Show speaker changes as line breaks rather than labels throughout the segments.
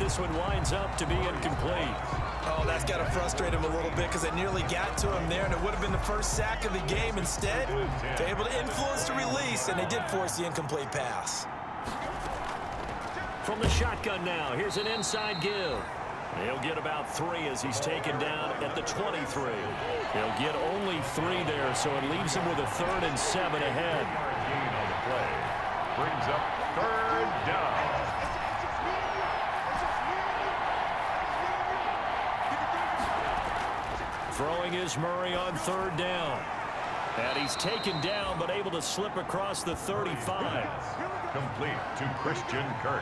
this one winds up to be incomplete.
Oh, that's got to frustrate him a little bit because they nearly got to him there, and it would have been the first sack of the game. Instead, they're able to influence the release, and they did force the incomplete pass.
From the shotgun now, here's an inside give. He'll get about 3 as he's taken down at the 23. He'll get only 3 there, so it leaves him with a 3rd and 7 ahead.
Gain on the play. Brings up 3rd down.
Throwing is Murray on 3rd down. And he's taken down, but able to slip across the 35.
Complete to Christian Kirk.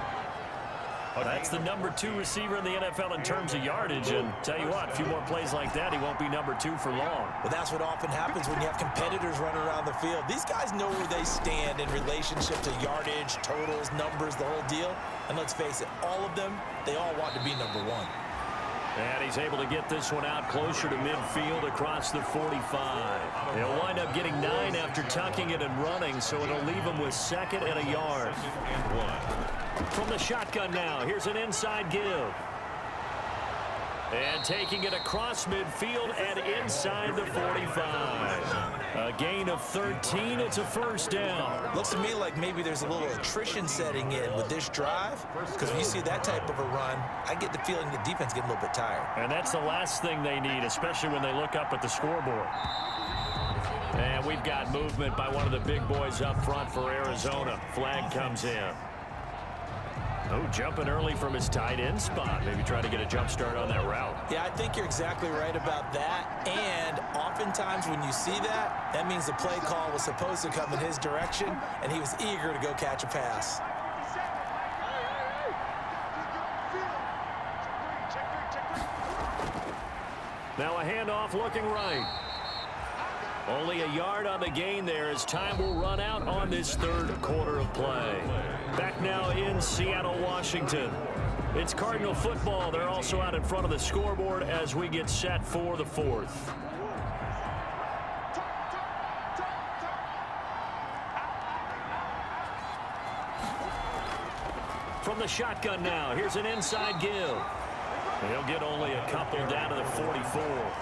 That's the number 2 receiver in the NFL in terms of yardage. And tell you what, a few more plays like that, he won't be number 2 for long.
Well, that's what often happens when you have competitors running around the field. These guys know where they stand in relationship to yardage, totals, numbers, the whole deal. And let's face it, all of them, they all want to be number 1.
And he's able to get this one out closer to midfield across the 45. He'll wind up getting 9 after tucking it and running, so it'll leave him with 2nd and a yard. From the shotgun now, here's an inside give. And taking it across midfield and inside the 45. A gain of 13, it's a 1st down.
Looks to me like maybe there's a little attrition setting in with this drive, because when you see that type of a run, I get the feeling the defense getting a little bit tired.
And that's the last thing they need, especially when they look up at the scoreboard. And we've got movement by one of the big boys up front for Arizona. Flag comes in. Oh, jumping early from his tight end spot. Maybe try to get a jump start on that route.
Yeah, I think you're exactly right about that. And oftentimes when you see that, that means the play call was supposed to come in his direction, and he was eager to go catch a pass.
Now a handoff looking right. Only a yard on the gain there as time will run out on this 3rd quarter of play. Back now in Seattle, Washington. It's Cardinal football. They're also out in front of the scoreboard as we get set for the 4th. From the shotgun now, here's an inside give. He'll get only a couple down to the 44.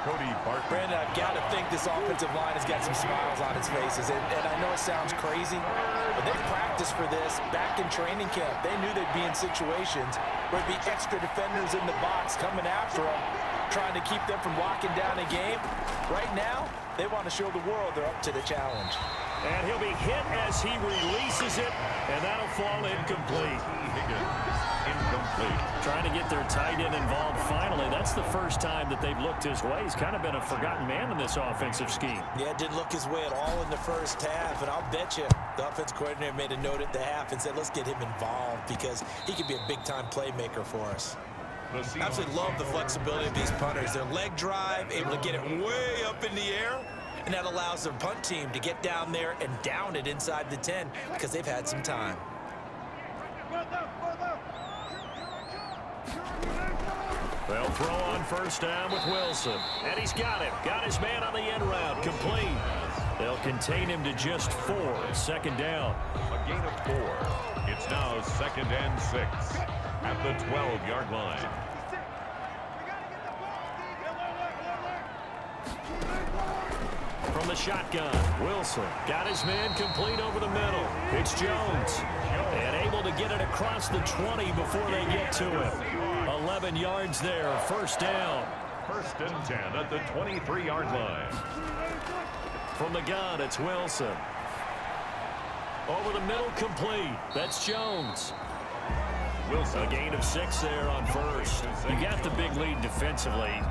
Cody Barton.
Brandon, I've got to think this offensive line has got some smiles on its faces. And I know it sounds crazy, but they practiced for this back in training camp. They knew they'd be in situations where there'd be extra defenders in the box coming after them, trying to keep them from locking down a game. Right now, they want to show the world they're up to the challenge.
And he'll be hit as he releases it, and that'll fall incomplete.
Incomplete.
Trying to get their tight end involved finally. That's the first time that they've looked his way. He's kind of been a forgotten man in this offensive scheme.
Yeah, it didn't look his way at all in the first half, and I'll bet you the offense coordinator made a note at the half and said, let's get him involved because he could be a big-time playmaker for us. Absolutely love the flexibility of these punters. Their leg drive, able to get it way up in the air, and that allows their punt team to get down there and down it inside the 10 because they've had some time.
They'll throw on 1st down with Wilson. And he's got it. Got his man on the end route. Complete. They'll contain him to just 4. 2nd down.
A gain of 4. It's now 2nd and 6 at the 12-yard line.
From the shotgun, Wilson got his man complete over the middle. It's Jones. And able to get it across the 20 before they get to him. 11 yards there, 1st down.
1st and 10 at the 23-yard line.
From the gun, it's Wilson. Over the middle, complete. That's Jones.
Wilson.
A gain of 6 there on 1st. You got the big lead defensively.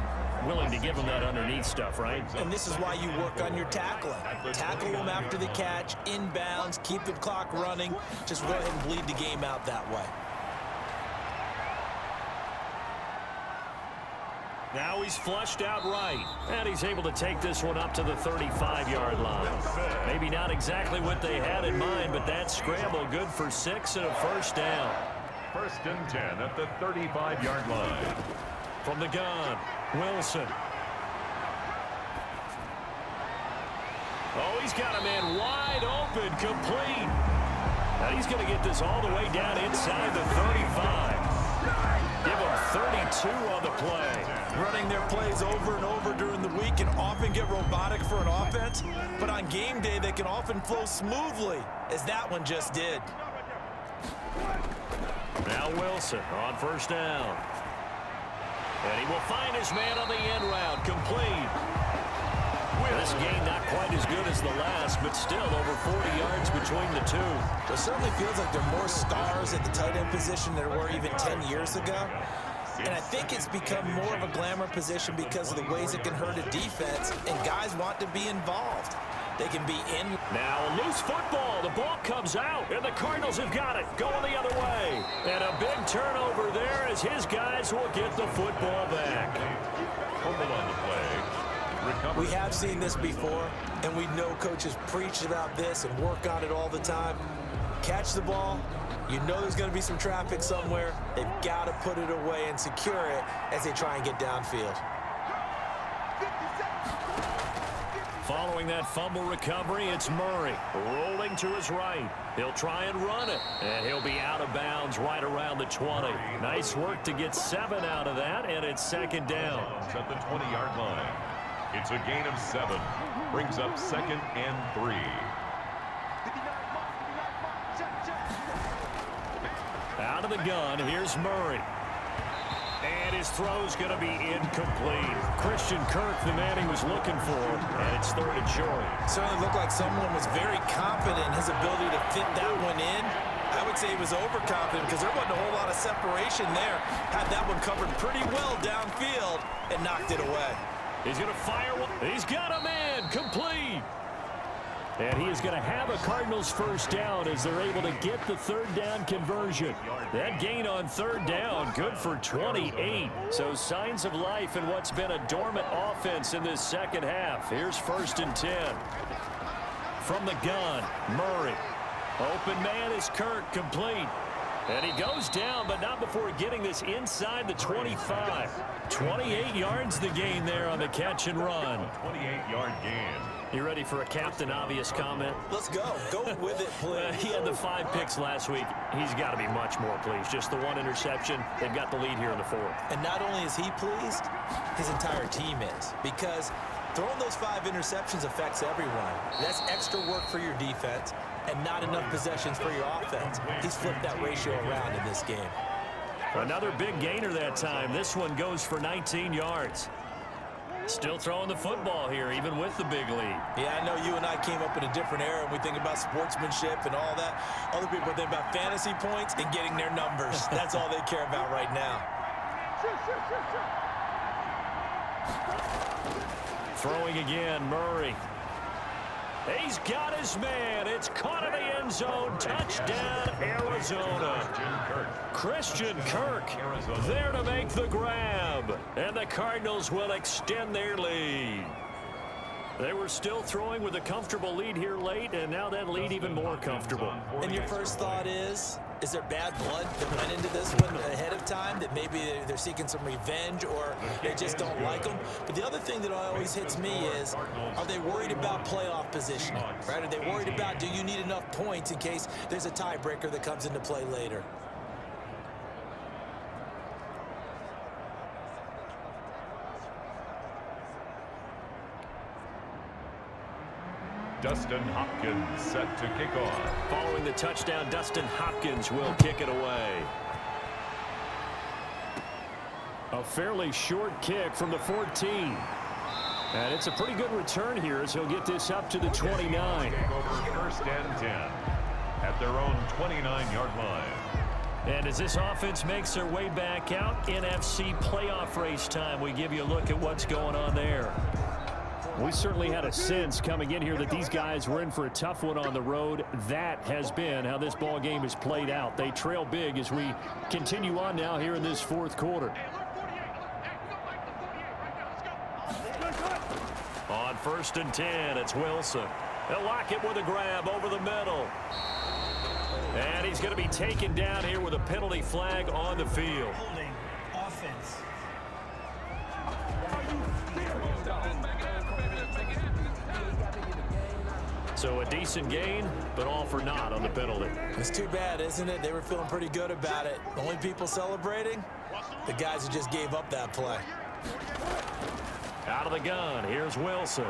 Willing to give him that underneath stuff, right?
And this is why you work on your tackling. Tackle them after the catch, inbounds, keep the clock running. Just go ahead and bleed the game out that way.
Now he's flushed out right, and he's able to take this one up to the 35-yard line. Maybe not exactly what they had in mind, but that scramble good for 6 and a 1st down.
1st and 10 at the 35-yard line.
From the gun, Wilson. Oh, he's got a man wide open, complete. Now he's going to get this all the way down inside the 35. play.
Running their plays over and over during the week can often get robotic for an offense, but on game day they can often flow smoothly, as that one just did.
Now Wilson on first down. And he will find his man on the end route, complete. This game not quite as good as the last, but still over 40 yards between the two.
It certainly feels like there are more stars at the tight end position than there were even 10 years ago. And I think it's become more of a glamour position because of the ways it can hurt a defense, and guys want to be involved. They can be in.
Now a loose football. The ball comes out, and the Cardinals have got it. Going the other way. And a big turnover there as his guys will get the football back.
Fumble on the play. Recovery.
We have seen this before, and we know coaches preach about this and work on it all the time. Catch the ball. You know there's going to be some traffic somewhere. They've got to put it away and secure it as they try and get downfield.
Following that fumble recovery, it's Murray rolling to his right. He'll try and run it, and he'll be out of bounds right around the 20. Nice work to get 7 out of that, and it's second down.
At the 20-yard line. It's a gain of 7. Brings up 2nd and 3.
Out of the gun, here's Murray. And his throw's going to be incomplete. Christian Kirk, the man he was looking for, and it's 3rd and short.
Certainly looked like someone was very confident in his ability to fit that one in. I would say he was overconfident because there wasn't a whole lot of separation there. Had that one covered pretty well downfield and knocked it away.
He's going to fire one. He's got a man, complete. And he is going to have a Cardinals first down as they're able to get the 3rd down conversion. That gain on 3rd down, good for 28. So signs of life in what's been a dormant offense in this second half. Here's 1st and 10. From the gun, Murray. Open man is Kirk, complete. And he goes down, but not before getting this inside the 25. 28 yards the gain there on the catch and run.
28-yard gain.
You ready for a Captain Obvious comment?
Let's go. Go with it, please.
He had the 5 picks last week. He's got to be much more pleased. Just the 1 interception. They've got the lead here in the 4th.
And not only is he pleased, his entire team is. Because throwing those 5 interceptions affects everyone. That's extra work for your defense and not enough possessions for your offense. He's flipped that ratio around in this game.
Another big gainer that time. This one goes for 19 yards. Still throwing the football here, even with the big lead.
Yeah, I know you and I came up in a different era, and we think about sportsmanship and all that. Other people think about fantasy points and getting their numbers. That's all they care about right now.
Throwing again, Murray. He's got his man. It's caught in the end zone. Touchdown, Arizona. Christian Kirk there to make the grab. And the Cardinals will extend their lead. They were still throwing with a comfortable lead here late, and now that lead even more comfortable.
And your first thought is there bad blood that went into this one ahead of time, that maybe they're seeking some revenge or they just don't like them? But the other thing that always hits me is, are they worried about playoff positioning? Right? Are they worried about, do you need enough points in case there's a tiebreaker that comes into play later?
Dustin Hopkins set to kick off.
Following the touchdown, Dustin Hopkins will kick it away. A fairly short kick from the 14. And it's a pretty good return here as he'll get this up to the 29.
Over 1st and 10 at their own 29-yard line.
And as this offense makes their way back out, NFC playoff race time, we give you a look at what's going on there. We certainly had a sense coming in here that these guys were in for a tough one on the road. That has been how this ball game has played out. They trail big as we continue on now here in this 4th quarter. On 1st and 10, it's Wilson. They'll lock it with a grab over the middle. And he's going to be taken down here with a penalty flag on the field.
Holding offense.
So a decent gain, but all for naught on the penalty.
It's too bad, isn't it? They were feeling pretty good about it. The only people celebrating? The guys who just gave up that play.
Out of the gun, here's Wilson.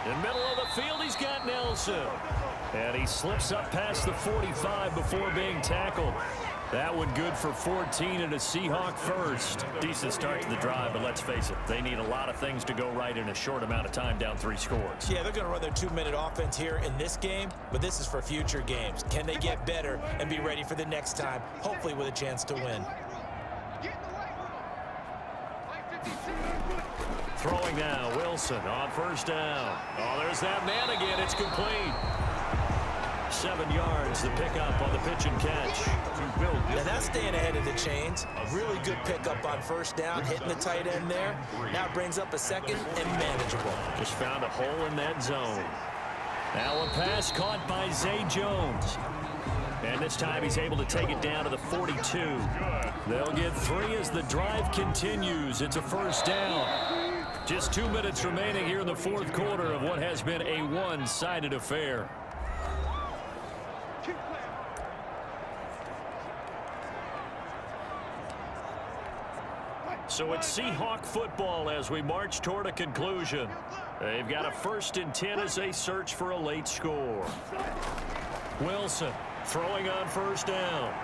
In middle of the field, he's got Nelson. And he slips up past the 45 before being tackled. That one good for 14 and a Seahawk first. Decent start to the drive, but let's face it, they need a lot of things to go right in a short amount of time, down 3 scores.
Yeah, they're going to run their 2-minute offense here in this game, but this is for future games. Can they get better and be ready for the next time, hopefully with a chance to win?
Throwing now, Wilson on first down. Oh, there's that man again. It's complete. 7 yards, the pickup on the pitch and catch.
Now that's staying ahead of the chains. Really good pickup on first down, hitting the tight end there. Now brings up a second and manageable.
Just found a hole in that zone. Now a pass caught by Zay Jones. And this time he's able to take it down to the 42. They'll get 3 as the drive continues. It's a first down. Just 2 minutes remaining here in the fourth quarter of what has been a one-sided affair. So it's Seahawk football as we march toward a conclusion. They've got a 1st and 10 as they search for a late score. Wilson throwing on first down.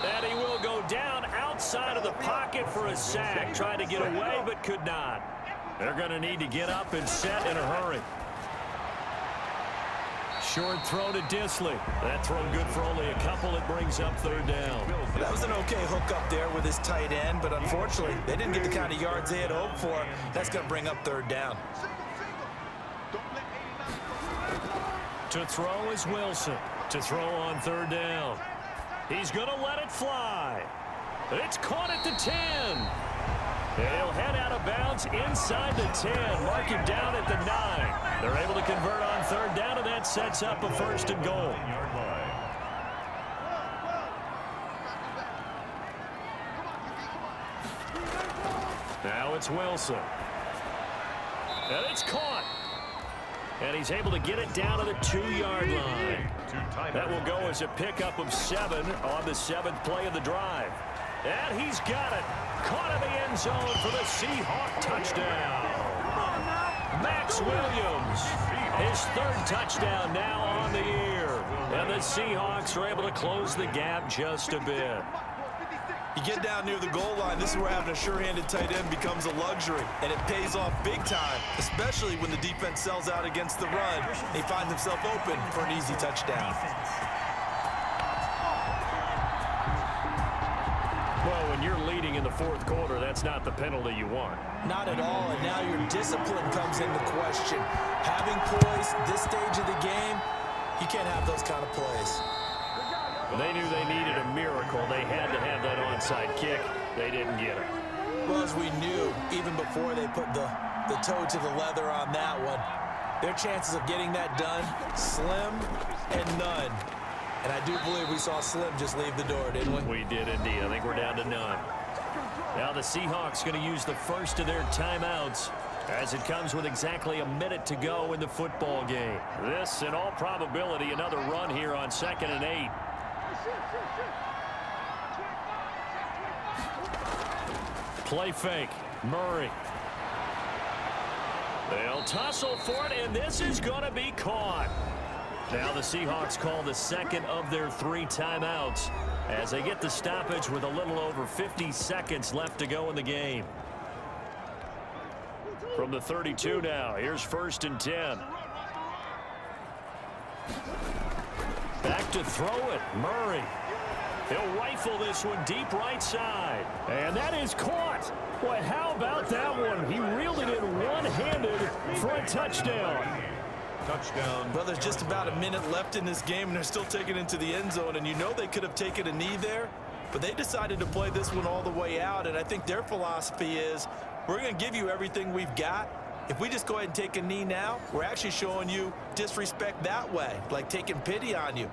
And he will go down outside of the pocket for a sack. Tried to get away but could not. They're going to need to get up and set in a hurry. Short throw to Disley. That throw good for only a couple. It brings up 3rd down.
That was an okay hook up there with his tight end, but unfortunately, they didn't get the kind of yards they had hoped for. That's going to bring up 3rd down.
To throw is Wilson. To throw on 3rd down. He's going to let it fly. It's caught at the 10. And he'll head out of bounds inside the 10. Mark him down at the 9. They're able to convert on 3rd down, and that sets up a 1st and goal. Now it's Wilson. And it's caught. And he's able to get it down to the 2-yard line. That will go as a pickup of 7 on the 7th play of the drive. And he's got it. Caught in the end zone for the Seahawk touchdown. Max Williams, his 3rd touchdown now on the year. And the Seahawks are able to close the gap just a bit.
You get down near the goal line, this is where having a sure-handed tight end becomes a luxury, and it pays off big time, especially when the defense sells out against the run. He finds himself open for an easy touchdown.
Well, when you're leading in the fourth quarter, that's not the penalty you want.
Not at all, and now your discipline comes into question. Having poise this stage of the game, you can't have those kind of plays.
They knew they needed a miracle. They had to have that onside kick. They didn't get it.
Well, as we knew, even before they put the toe to the leather on that one, their chances of getting that done, slim and none. And I do believe we saw Slim just leave the door, didn't we?
We did indeed. I think we're down to none. Now the Seahawks going to use the first of their timeouts as it comes with exactly a minute to go in the football game. This, in all probability, another run here on 2nd and 8. Play fake. Murray. They'll tussle for it, and this is going to be caught. Now the Seahawks call the 2nd of their 3 timeouts as they get the stoppage with a little over 50 seconds left to go in the game. From the 32 now, here's 1st and 10. Back to throw it, Murray. He'll rifle this one deep right side. And that is caught. Boy, how about that one? He reeled it in one-handed for a touchdown.
Touchdown. Well, there's just about a minute left in this game, and they're still taking it into the end zone. And you know they could have taken a knee there, but they decided to play this one all the way out. And I think their philosophy is, we're going to give you everything we've got. If we just go ahead and take a knee now, we're actually showing you disrespect that way, like taking pity on you.